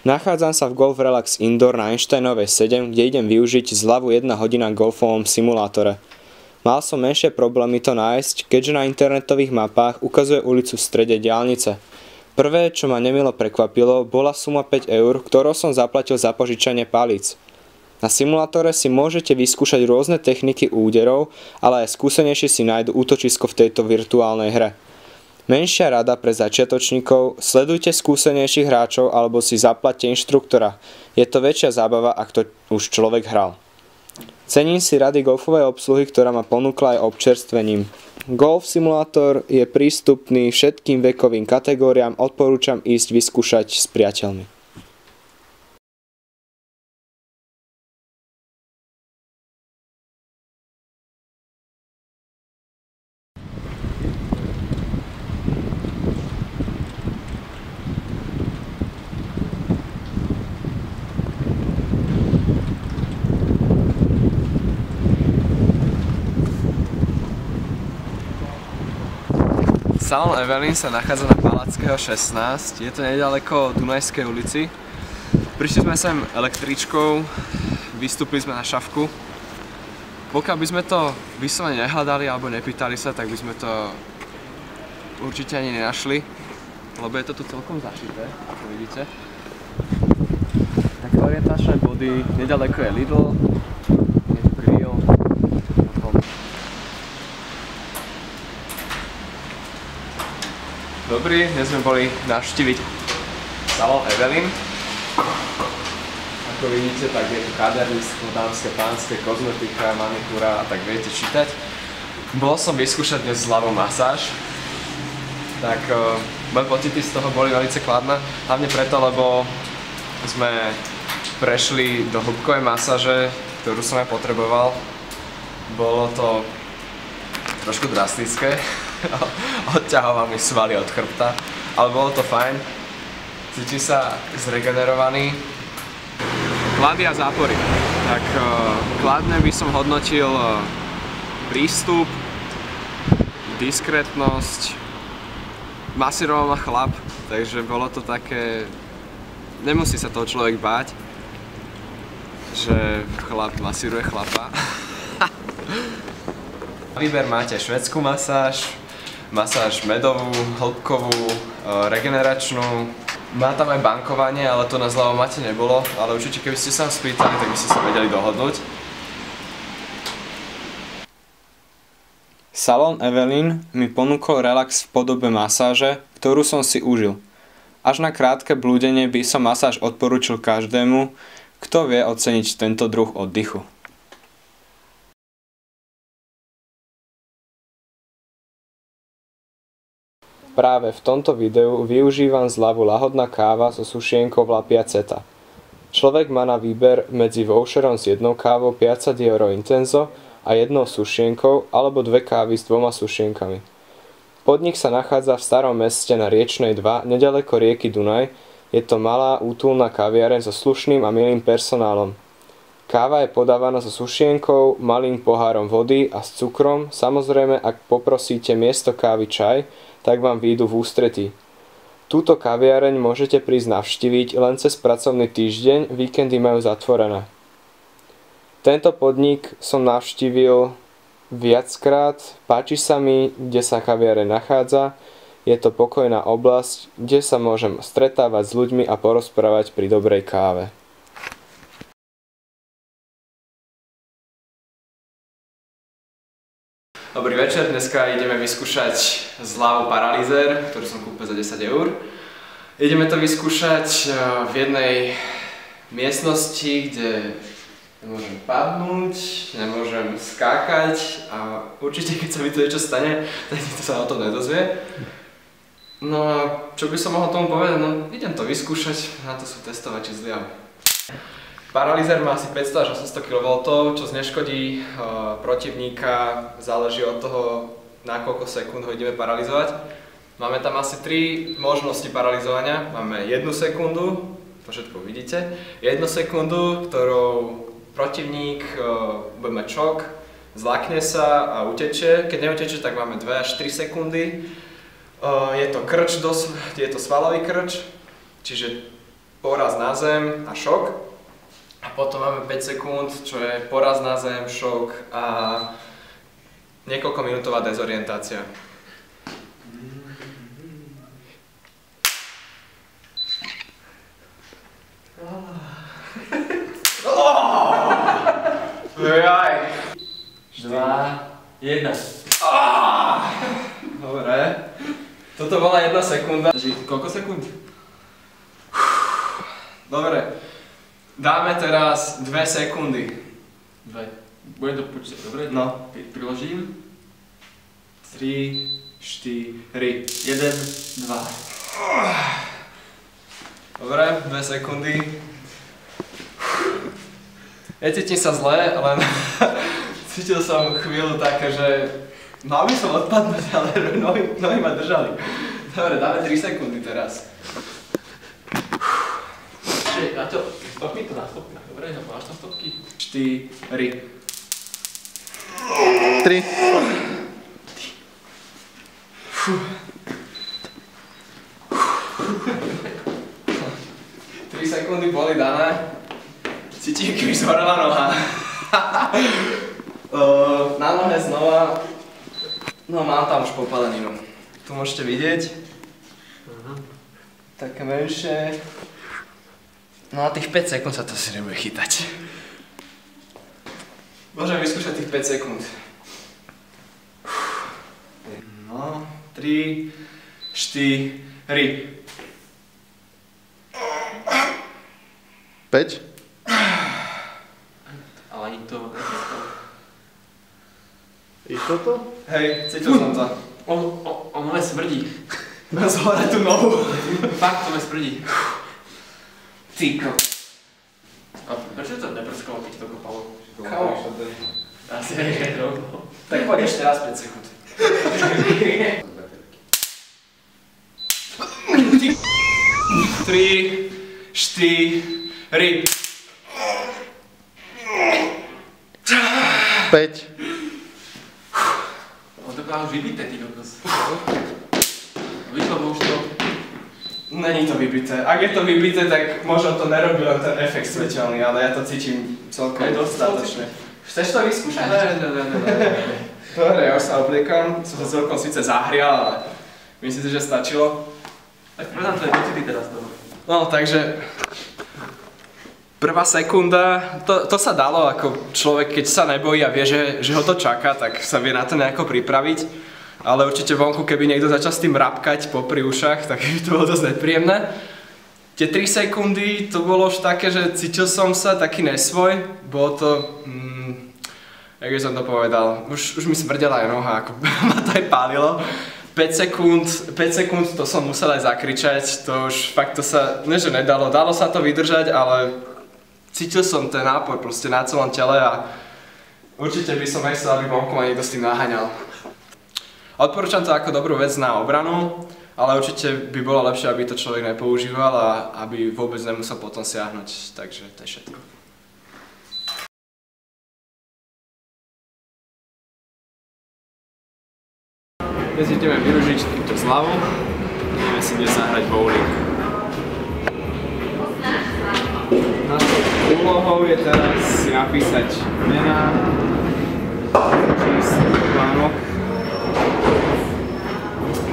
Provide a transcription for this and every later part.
Nachádzam sa v Golf Relax Indoor na Einsteinovej 7, kde idem využiť zľavu 1 hodina v golfovom simulátore. Mal som menšie problémy to nájsť, keďže na internetových mapách ukazuje ulicu v strede diaľnice. Prvé, čo ma nemilo prekvapilo, bola suma 5 eur, ktorou som zaplatil za požičanie palíc. Na simulátore si môžete vyskúšať rôzne techniky úderov, ale aj skúsenejší si nájdu útočisko v tejto virtuálnej hre. Menšia rada pre začiatočníkov, sledujte skúsenejších hráčov alebo si zaplaťte inštruktora. Je to väčšia zábava, ak to už človek hral. Cením si rady golfovej obsluhy, ktorá ma ponúkla aj občerstvením. Golf simulátor je prístupný všetkým vekovým kategóriám, odporúčam ísť vyskúšať s priateľmi. Salón Evelyn sa nachádza na Palackého 16, je to nedaleko Dunajskej ulici. Prišli sme sem električkou, vystúpili sme na šavku. Pokiaľ by sme to vyslovene nehľadali alebo nepýtali sa, tak by sme to určite ani nenašli, lebo je to tu celkom zašité, ako vidíte. Také orientačné body, nedaleko je Lidl, je tu grill. Dobrý, dnes sme boli navštíviť salón Evelyn. Ako vidíte, tak je tu kaderníctvo, dámske, pánske, kozmetika, manikúra a tak viete čítať. Bol som vyskúšať dnes zľavú masáž, tak moje pocity z toho boli veľmi kladné, hlavne preto, lebo sme prešli do hĺbkovej masáže, ktorú som aj potreboval. Bolo to trošku drastické. Odťahoval mi svaly od chrbta, ale bolo to fajn. Cítim sa zregenerovaný. Klady a zápory. Tak kladne by som hodnotil prístup, diskrétnosť, masíroval ma chlap, takže bolo to také... Nemusí sa toho človek báť, že chlap masíruje chlapa. Výber máte švédsku masáž, masáž medovú, hĺbkovú, regeneračnú. Má tam aj bankovanie, ale to na zľavom mate nebolo, ale určite keby ste sa spýtali, tak by ste sa vedeli dohodnúť. Salón Evelyn mi ponúkol relax v podobe masáže, ktorú som si užil. Až na krátke blúdenie by som masáž odporúčil každému, kto vie oceniť tento druh oddychu. Práve v tomto videu využívam zľavu lahodná káva so sušienkou La Piazzetta. Človek má na výber medzi voucherom s 1 kávou Piazza di Oro Intenso a 1 sušienkou alebo 2 kávy s 2 sušienkami. Podnik sa nachádza v starom meste na Riečnej 2, nedaleko rieky Dunaj. Je to malá útulná kaviareň so slušným a milým personálom. Káva je podávaná so sušienkou, malým pohárom vody a s cukrom. Samozrejme, ak poprosíte miesto kávy čaj, tak vám výjdu v ústretí. Túto kaviareň môžete prísť navštíviť len cez pracovný týždeň, víkendy majú zatvorené. Tento podnik som navštívil viackrát, páči sa mi, kde sa kaviareň nachádza, je to pokojná oblasť, kde sa môžem stretávať s ľuďmi a porozprávať pri dobrej káve. Dobrý večer, dneska ideme vyskúšať zľavu Paralyzer, ktorú som kúpil za 10 eur. Ideme to vyskúšať v jednej miestnosti, kde nemôžem padnúť, nemôžem skákať a určite keď sa mi tu niečo stane, tak nikto sa o tom nedozvie. No a čo by som mohol tomu povedať? No idem to vyskúšať, na to sú testovači zľavu. Paralyzer má asi 500 až 800 kV, čo zneškodí protivníka, záleží od toho, na koľko sekúnd ho ideme paralyzovať. Máme tam asi 3 možnosti paralyzovania. Máme 1 sekundu, to všetko vidíte, 1 sekundu, ktorou protivník bude mať šok, zlákne sa a utečie. Keď neutečie, tak máme 2 až 3 sekundy. Je to krč, je to svalový krč, čiže poraz na zem a šok. A potom máme 5 sekúnd, čo je poraz na zem, šok a niekoľkominútová dezorientácia. Jaj. 2, 1. Dobre. Toto bola 1 sekunda. Koľko sekúnd? Dobre. Dáme teraz 2 sekundy. 2. Budem to počítať, dobre? No. Priložím. 3, 4, 1, 2. Dobre, 2 sekundy. Necítim sa zle, len cítil som chvíľu také, že mal by som odpadnúť, ale nohy ma držali. Dobre, dáme 3 sekundy teraz. A čo? Stopni to na stopkách, dobre? Máš tam stopky? 4. 3. 3 sekundy boli dané. Cítim, keby zhorela noha. Na nohe znova. No mám tam už popaleninu. Tu môžete vidieť. Také menšie. No a tých 5 sekúnd sa to si nebude chytať. Môžem vyskúšať tých 5 sekúnd. No, 3, 4. 5. Ale ani to neprestalo. Išlo to? Hej, cítil som to. On len smrdí. Mám z hora tú nohu. Fakt, to len smrdí. Tyko. A prečo to neprskalo, keď to kopalo? Kámo. Asi aj rovno. Tak poď ešte raz 5 sekúnd. 3, 4. 5. On to práve už vybité, ty kokos. Vyšlo už to. Není to vybité. Ak je to vybité, tak možno to nerobí len ten efekt svetelný, ale ja to cítim celkom dostatočne. Chceš to vyskúšať? Ne. Dobre, ja už sa obliekam. Som sa celkom síce zahrial, ale myslíte, že stačilo? Tak predám to je docity teraz toho. No, takže prvá sekunda, to sa dalo ako človek, keď sa nebojí a vie, že ho to čaká, tak sa vie na to nejako pripraviť. Ale určite vonku, keby niekto začal s tým rapkať popri ušach, tak by to bolo dosť nepríjemné. Tie 3 sekundy, to bolo už také, že cítil som sa taký nesvoj. Bolo to, jak by som to povedal, už mi smrdela aj noha, ako ma to aj pálilo. 5 sekúnd to som musel aj zakričať, to už fakt to sa, ne že nedalo, dalo sa to vydržať, ale cítil som ten nápor proste na celom tele a určite by som nechcel, aby vonku ma niekto s tým naháňal. Odporúčam to ako dobrú vec na obranu, ale určite by bolo lepšie, aby to človek nepoužíval a aby vôbec nemusel potom siahnuť, takže to je všetko. Dnes ideme vyružiť túto zľavu, ideme si dnes zahrať bowling. Našou úlohou je teraz si napísať mená, číslok,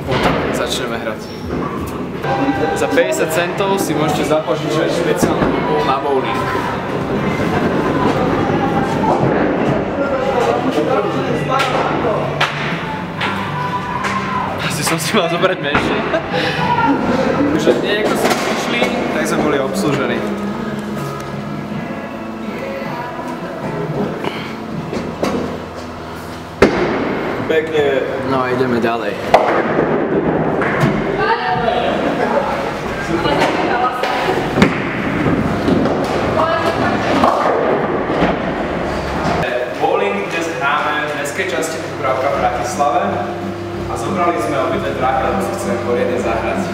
potom začneme hrať. Za 50 centov si môžete zapožičať špeciálnu hudbu na bowling. Asi som si mal zobrať menšie. Už ak niekto si prišli, tak sme boli obslužení. Pekne. No, ideme ďalej. Bowling dnes hráme v mestskej časti Dúbravka v Bratislave a zobrali sme obidve dráhy, lebo si chceme poriadne zahrať.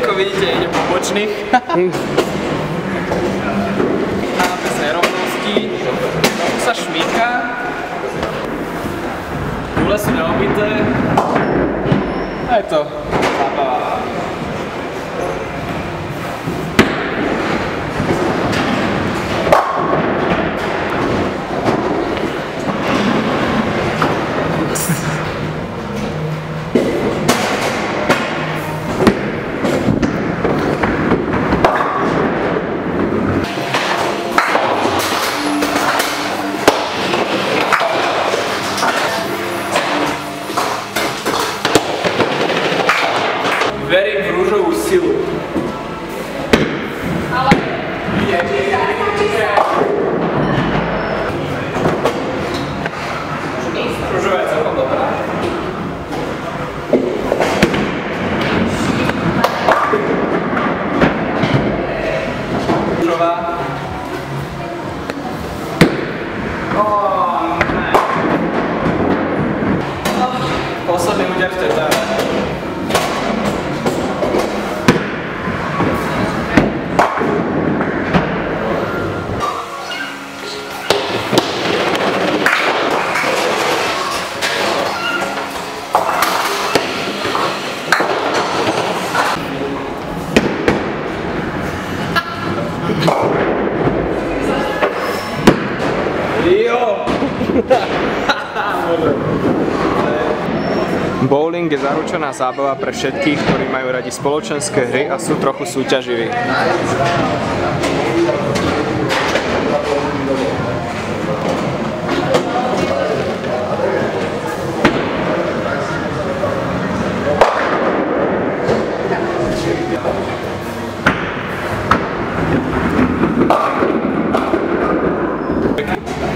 Ako vidíte, ide po bočných. Máme bez nerovností. sú neobité. A je to zábava. Verím v rúžovú silu. Ale... Rúžová je celkom dobrá. Rúžová. Posledný úder v tejto. Bowling je zaručená zábava pre všetkých, ktorí majú radi spoločenské hry a sú trochu súťaživí.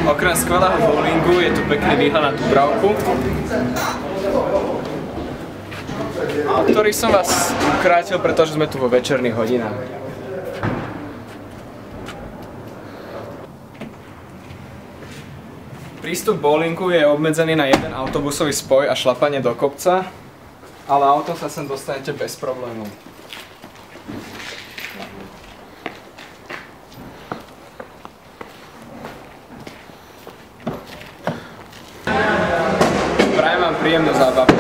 Okrem skvelého bowlingu je tu pekný výhľad na Dubravku, o ktorý som vás ukrátil, pretože sme tu vo večerných hodinách. Prístup k bowlingu je obmedzený na jeden autobusový spoj a šlapanie do kopca, ale autom sa sem dostanete bez problémov. Prajem vám príjemnú zábavu.